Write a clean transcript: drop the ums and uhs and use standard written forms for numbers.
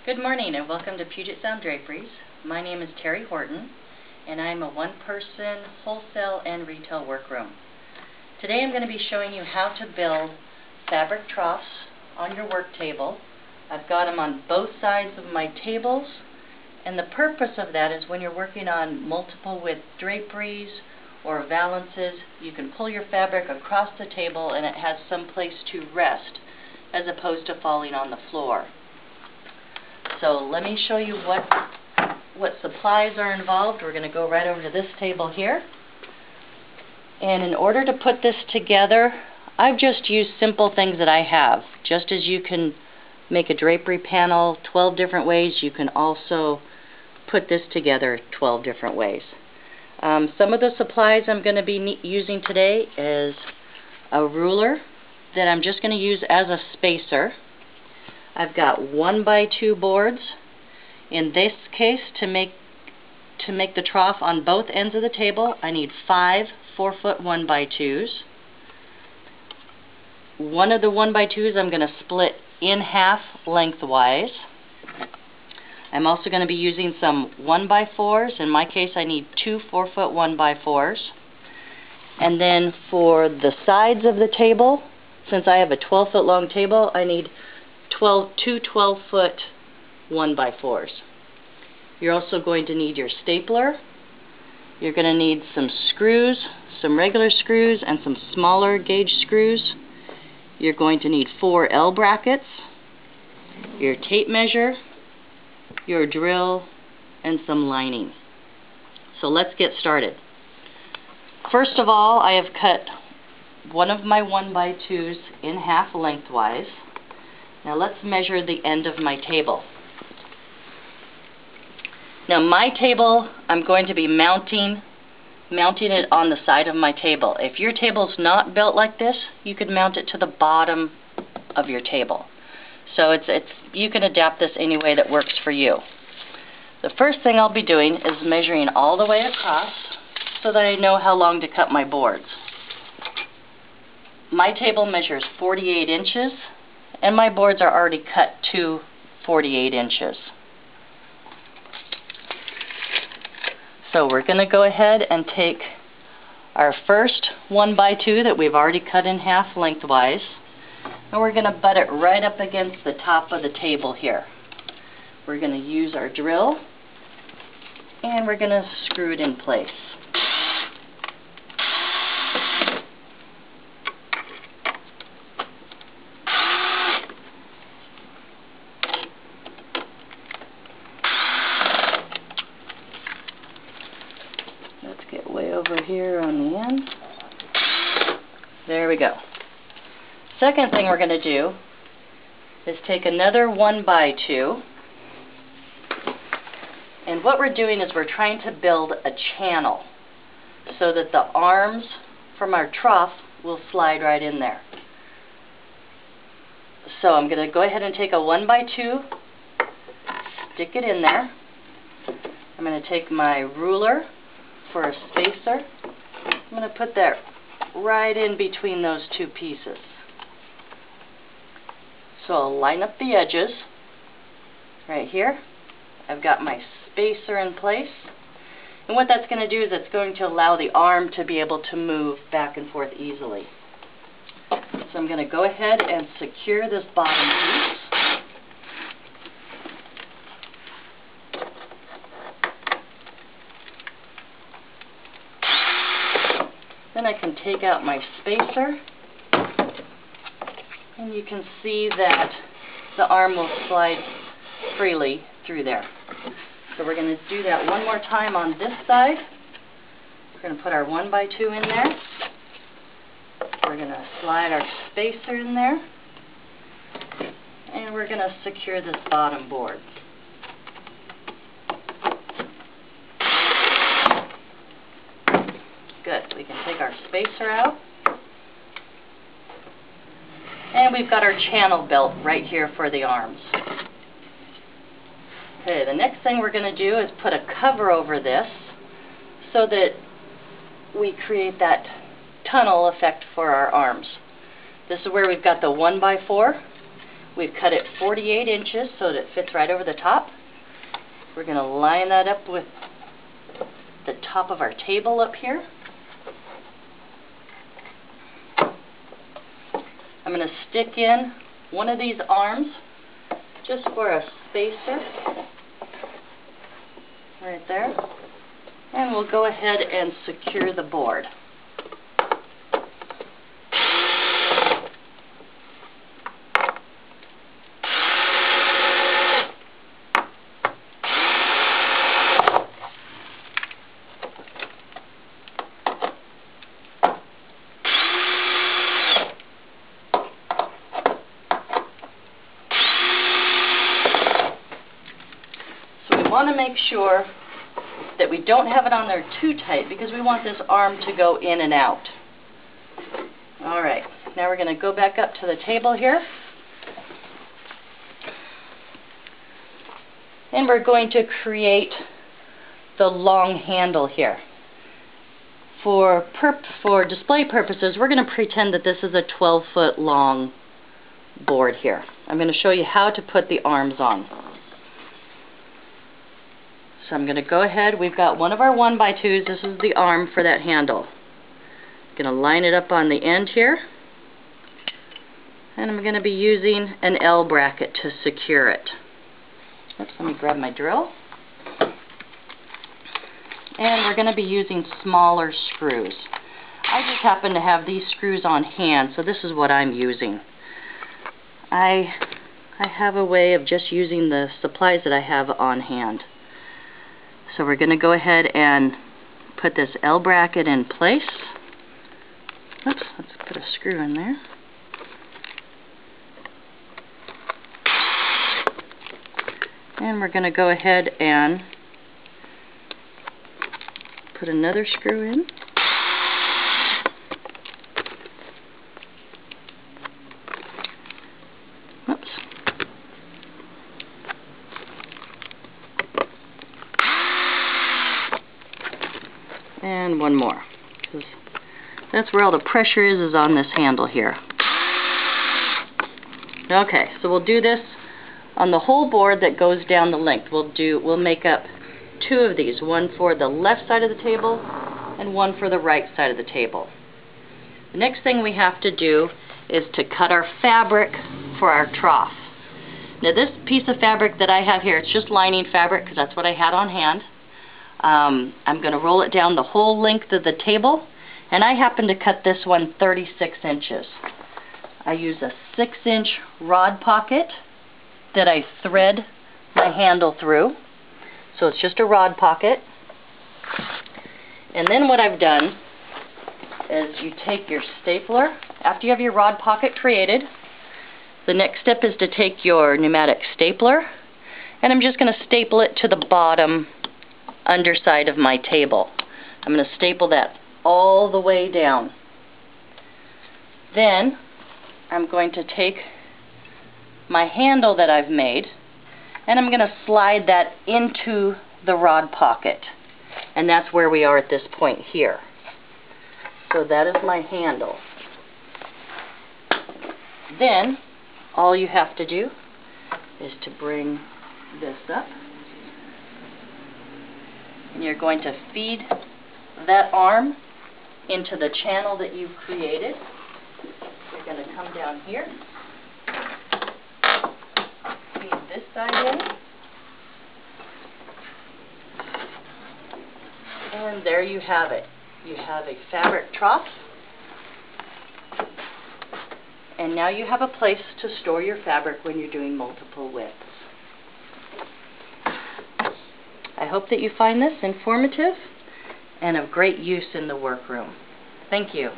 Good morning and welcome to Puget Sound Draperies. My name is Terry Horton and I'm a one-person wholesale and retail workroom. Today I'm going to be showing you how to build fabric troughs on your work table. I've got them on both sides of my tables, and the purpose of that is when you're working on multiple width draperies or valances, you can pull your fabric across the table and it has some place to rest as opposed to falling on the floor. So let me show you what supplies are involved. We're going to go right over to this table here. And in order to put this together, I've just used simple things that I have. Just as you can make a drapery panel 12 different ways, you can also put this together 12 different ways. Some of the supplies I'm going to be using today is a ruler that I'm just going to use as a spacer. I've got 1x2 boards. In this case, to make the trough on both ends of the table, I need 5 4-foot 1x2s. One of the 1x2s I'm going to split in half lengthwise. I'm also going to be using some 1x4s. In my case, I need 2 4-foot 1x4s. And then for the sides of the table, since I have a 12-foot long table, I need two 12-foot 1x4s. You're also going to need your stapler. You're going to need some screws, some regular screws and some smaller gauge screws. You're going to need 4 L brackets, your tape measure, your drill, and some lining. So let's get started. First of all, I have cut one of my 1x2s in half lengthwise. Now let's measure the end of my table. Now my table, I'm going to be mounting it on the side of my table. If your table's not built like this, you could mount it to the bottom of your table. So you can adapt this any way that works for you. The first thing I'll be doing is measuring all the way across so that I know how long to cut my boards. My table measures 48 inches. And my boards are already cut to 48 inches. So we're going to go ahead and take our first 1x2 that we've already cut in half lengthwise, and we're going to butt it right up against the top of the table here. We're going to use our drill, and we're going to screw it in place. Get way over here on the end. There we go. Second thing we're going to do is take another 1x2, and what we're doing is we're trying to build a channel so that the arms from our trough will slide right in there. So I'm going to go ahead and take a 1x2, stick it in there. I'm going to take my ruler for a spacer. I'm going to put that right in between those two pieces. So I'll line up the edges right here. I've got my spacer in place, and what that's going to do is it's going to allow the arm to be able to move back and forth easily. So I'm going to go ahead and secure this bottom piece. Then I can take out my spacer, and you can see that the arm will slide freely through there. So we're going to do that one more time on this side. We're going to put our 1x2 in there. We're going to slide our spacer in there, and we're going to secure this bottom board. Good. We can take our spacer out. And we've got our channel built right here for the arms. Okay, the next thing we're going to do is put a cover over this so that we create that tunnel effect for our arms. This is where we've got the 1x4. We've cut it 48 inches so that it fits right over the top. We're going to line that up with the top of our table up here. I'm going to stick in one of these arms just for a spacer right there. And we'll go ahead and secure the board. We want to make sure that we don't have it on there too tight because we want this arm to go in and out. Alright, now we're going to go back up to the table here. And we're going to create the long handle here. For display purposes, we're going to pretend that this is a 12-foot long board here. I'm going to show you how to put the arms on. So I'm going to go ahead, we've got one of our 1x2s, this is the arm for that handle. I'm going to line it up on the end here, and I'm going to be using an L bracket to secure it. Oops, let me grab my drill. And we're going to be using smaller screws. I just happen to have these screws on hand, so this is what I'm using. I have a way of just using the supplies that I have on hand. So we're going to go ahead and put this L bracket in place. Oops, let's put a screw in there. And we're going to go ahead and put another screw in. Oops. And one more, because that's where all the pressure is on this handle here. Okay, so we'll do this on the whole board that goes down the length. We'll make up two of these, one for the left side of the table and one for the right side of the table. The next thing we have to do is to cut our fabric for our trough. Now this piece of fabric that I have here, it's just lining fabric because that's what I had on hand. I'm going to roll it down the whole length of the table, and I happen to cut this one 36 inches. I use a 6-inch rod pocket that I thread my handle through. So it's just a rod pocket. And then what I've done is you take your stapler. After you have your rod pocket created, the next step is to take your pneumatic stapler, and I'm just going to staple it to the bottom underside of my table. I'm going to staple that all the way down. Then I'm going to take my handle that I've made, and I'm going to slide that into the rod pocket. And that's where we are at this point here. So that is my handle. Then all you have to do is to bring this up, and you're going to feed that arm into the channel that you've created. You're going to come down here, feed this side in, and there you have it. You have a fabric trough, and now you have a place to store your fabric when you're doing multiple widths. I hope that you find this informative and of great use in the workroom. Thank you.